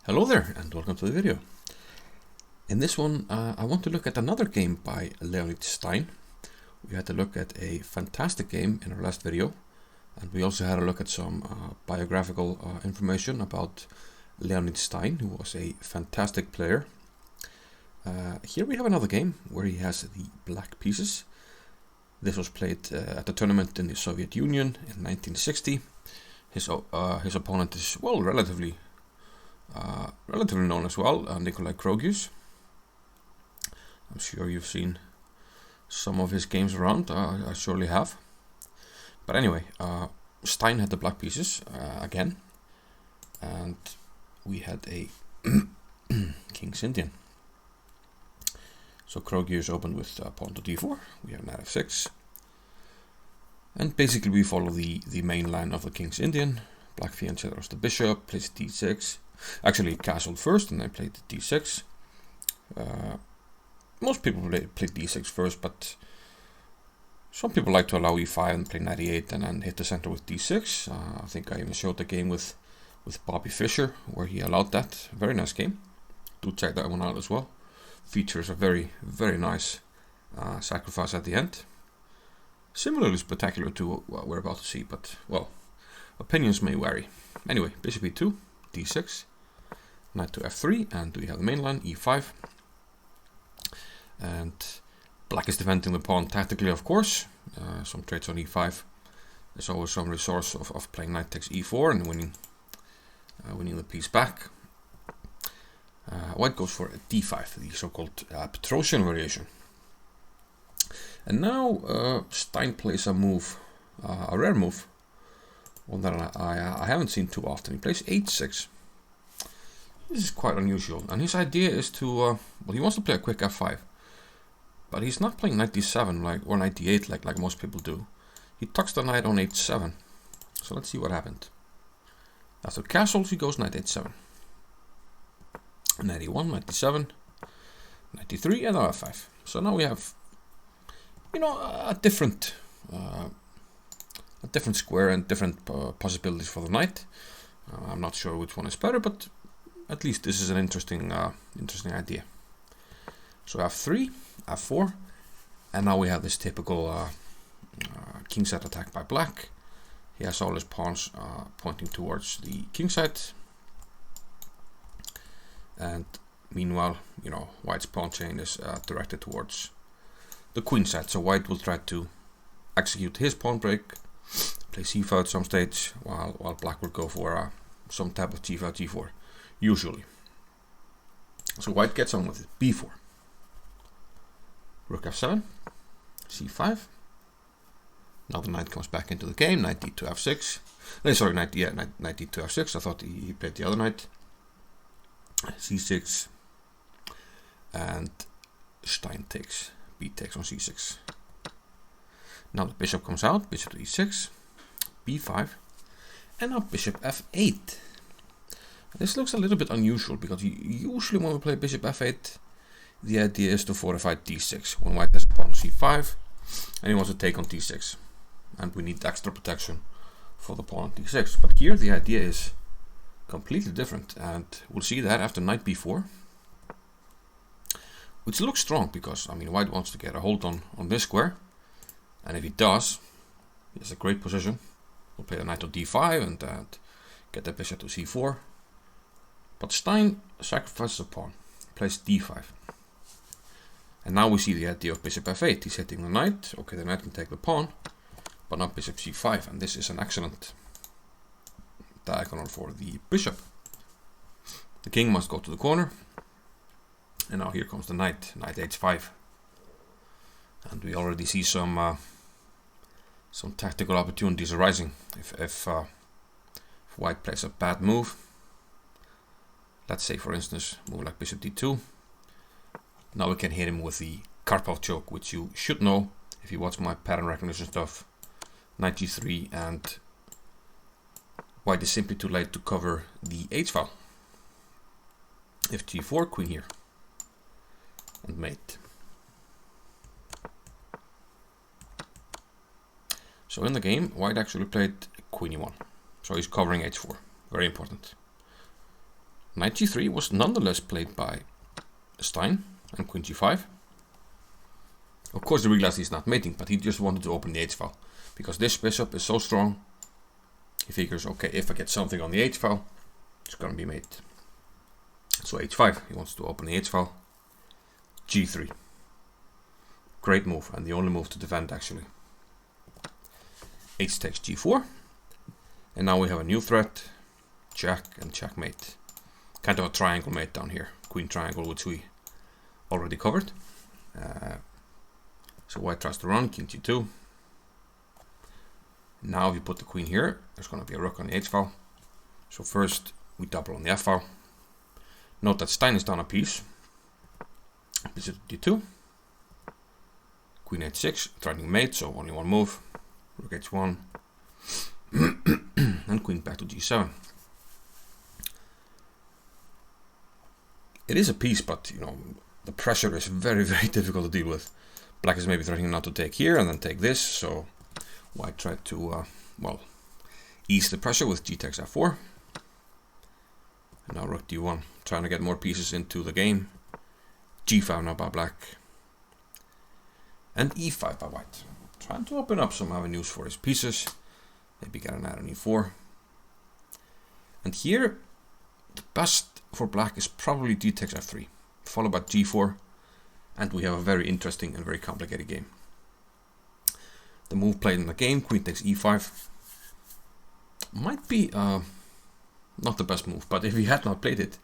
Hello there and welcome to the video. In this one I want to look at another game by Leonid Stein. We had a look at a fantastic game in our last video, and we also had a look at some biographical information about Leonid Stein, who was a fantastic player. Here we have another game where he has the black pieces. This was played at a tournament in the Soviet Union in 1960. His opponent is, well, relatively known as well, Nikolai Krogius. I'm sure you've seen some of his games around. I surely have. But anyway, Stein had the black pieces again, and we had a King's Indian. So Krogius opened with pawn to d4. We have knight f6, and basically we follow the main line of the King's Indian. Black fianchettos the bishop, plays d6. Actually, castled first, and then played d6. Most people play d6 first, but some people like to allow e5 and play knight e8 and then hit the center with d6. I think I even showed the game with Bobby Fischer, where he allowed that. Very nice game. Do check that one out as well. Features a very, very nice sacrifice at the end. Similarly spectacular to what we're about to see, but, well, opinions may vary. Anyway, bishop e2, d6, knight to f3, and we have the main line, e5. And black is defending the pawn tactically, of course. Some trades on e5. There's always some resource of playing knight takes e4 and winning the piece back. White goes for a d5, the so-called Petrosian variation. And now Stein plays a move, a rare move, one that I haven't seen too often. He plays h6. This is quite unusual, and his idea is to, well, he wants to play a quick f5, but he's not playing knight d7 or knight d8 like most people do. He tucks the knight on h7. So let's see what happened. After castles, he goes knight h7. Knight e1, knight d7, knight d3, and now f5. So now we have, a different square and different possibilities for the knight. I'm not sure which one is better, but at least this is an interesting idea. So f3, f4, and now we have this typical kingside attack by black. He has all his pawns pointing towards the kingside, and meanwhile, white's pawn chain is directed towards the queenside. So white will try to execute his pawn break, play c5 at some stage, while black will go for some type of g5, g4, usually. So white gets on with it. b4, rook f7, c5. Now the knight comes back into the game. Knight d2 f6. Knight d2 f6. I thought he played the other knight. c6, and Stein takes. B takes on c6. Now the bishop comes out. Bishop to e6, b5, and now bishop f8. This looks a little bit unusual, because usually when we play bishop f8, the idea is to fortify d6 when white has a pawn c5 and he wants to take on d6, and we need extra protection for the pawn on d6. But here the idea is completely different, and we'll see that after knight b4, which looks strong because, white wants to get a hold on this square, and if he does, he has a great position. We'll play the knight to d5 and get the bishop to c4. But Stein sacrifices a pawn, plays d5. And now we see the idea of bishop f8. He's hitting the knight. Okay, the knight can take the pawn, but not bishop c5. And this is an excellent diagonal for the bishop. The king must go to the corner. And now here comes the knight, knight h5. And we already see some tactical opportunities arising. If white plays a bad move, let's say, for instance, move like bishop d2. Now we can hit him with the Karpov choke, which you should know if you watch my pattern recognition stuff. Knight g3, and white is simply too late to cover the h-file. If g4, queen here, and mate. So in the game, white actually played queen e1. So he's covering h4. Very important. knight g3 was nonetheless played by Stein, and queen g5. Of course, he realized he's not mating, but he just wanted to open the h-file. Because this bishop is so strong, he figures, okay, if I get something on the h-file, it's gonna be mate. So h5, he wants to open the h-file. g3. Great move, and the only move to defend actually. H takes g4. And now we have a new threat. Check and checkmate. Kind of a triangle mate down here. Queen triangle, which we already covered. So white tries to run, king g2. Now if you put the queen here, there's going to be a rook on the h-file. So first we double on the f-file. Note that Stein is down a piece. Bishop d2. Queen h6, threatening mate, so only one move. Rook h1. And queen back to g7. It is a piece, but you know, the pressure is very, very difficult to deal with. Black is maybe threatening not to take here and then take this, so white tried to, well, ease the pressure with g takes f4. And now rook d1, trying to get more pieces into the game. g5 now by black. And e5 by white. Trying to open up some avenues for his pieces. Maybe get a knight on e4. And here, the best for black is probably g takes f3, followed by g4. And we have a very interesting and very complicated game. The move played in the game, queen takes e5, might be not the best move, but if he had not played it,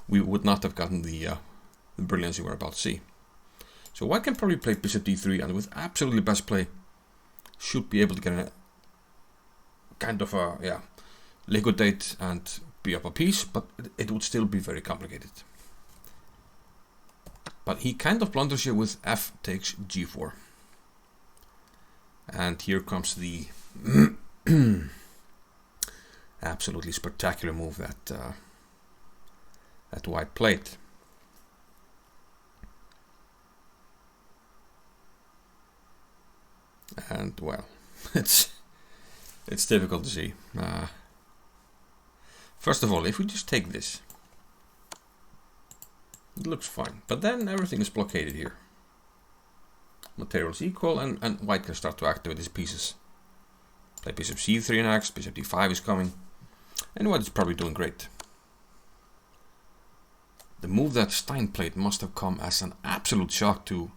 we would not have gotten the brilliance we were about to see. So white can probably play bishop d3, and with absolutely best play, should be able to get a kind of a liquidate and be up a piece, but it would still be very complicated. But he kind of blunders here with f takes g4. And here comes the absolutely spectacular move that that white played. And well, it's difficult to see. First of all, if we just take this, it looks fine, but then everything is blockaded here. Material is equal, and white can start to activate his pieces. Play bishop c3 next, bishop d5 is coming, and white is probably doing great. The move that Stein played must have come as an absolute shock to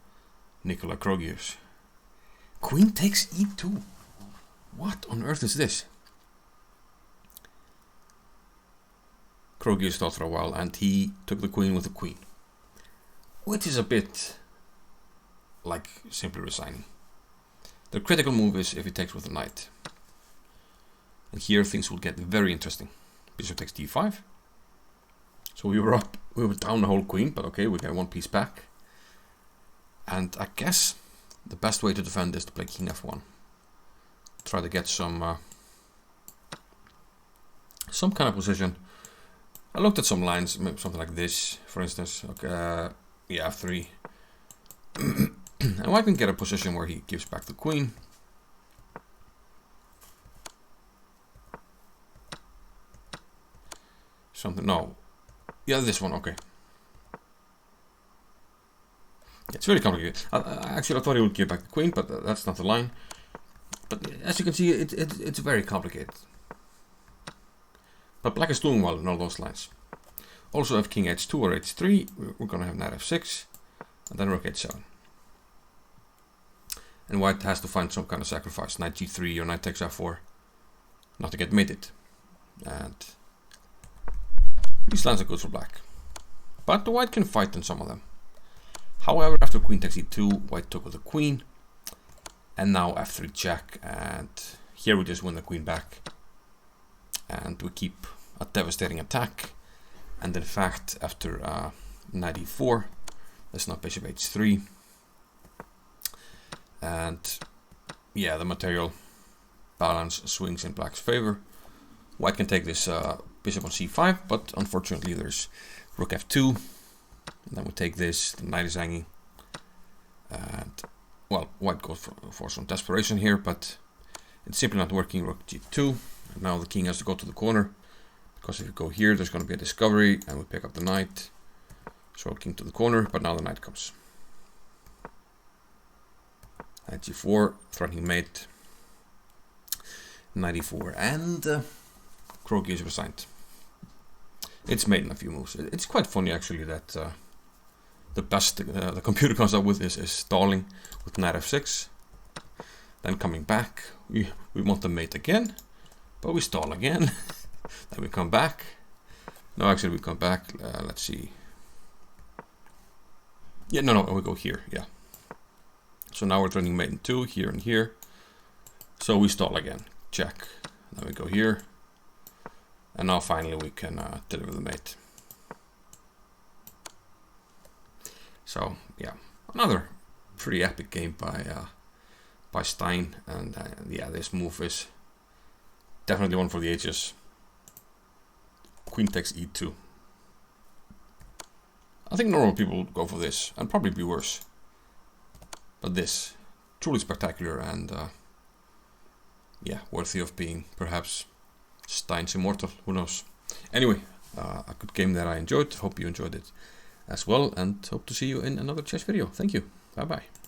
Nicola Krogius. Queen takes e2. What on earth is this? Krogius thought for a while, and he took the queen with the queen, which is a bit like simply resigning. The critical move is if he takes with the knight. And here things will get very interesting. Bishop takes d5. So we were down the whole queen, but okay, we get one piece back. And I guess the best way to defend is to play king f1. Try to get some kind of position. I looked at some lines, maybe something like this, for instance. Okay, yeah, f3. And white can get a position where he gives back the queen. Something, no. Yeah, this one, okay. It's very complicated. Actually, I thought he would give back the queen, but that's not the line. But as you can see, it's very complicated. But black is doing well in all those lines. Also, if king h2 or h3, we're going to have knight f6, and then rook h7. And white has to find some kind of sacrifice, knight g3 or knight takes f4, not to get mated. And these lines are good for black. But the white can fight in some of them. However, after queen takes e2, white took with the queen. And now f3 check, and here we just win the queen back. And we keep a devastating attack. And in fact, after knight e4, there's now bishop h3. And yeah, the material balance swings in black's favor. White can take this bishop on c5, but unfortunately there's rook f2. And then we take this, the knight is hanging. And well, white goes for some desperation here, but it's simply not working. Rook g2. And now the king has to go to the corner. Because if you go here, there's going to be a discovery, and we pick up the knight. So king to the corner, but now the knight comes. Knight g4, threatening mate. Knight e4, and Kroki is resigned. It's made in a few moves. It's quite funny actually that the best the computer comes up with is stalling with knight f6. Then coming back, we want the mate again, but we stall again. Then we come back. No, actually we come back. Let's see. Yeah, no, we go here. Yeah. So now we're turning mate in 2 here and here. So we stall again. Check. Then we go here. And now finally we can deliver the mate. So yeah, another pretty epic game by Stein, and yeah, this move is definitely one for the ages. Queen takes e2. I think normal people would go for this and probably be worse, but this truly spectacular and yeah, worthy of being perhaps Stein's immortal. Who knows? Anyway, a good game that I enjoyed. Hope you enjoyed it as well, and hope to see you in another chess video. Thank you. Bye bye.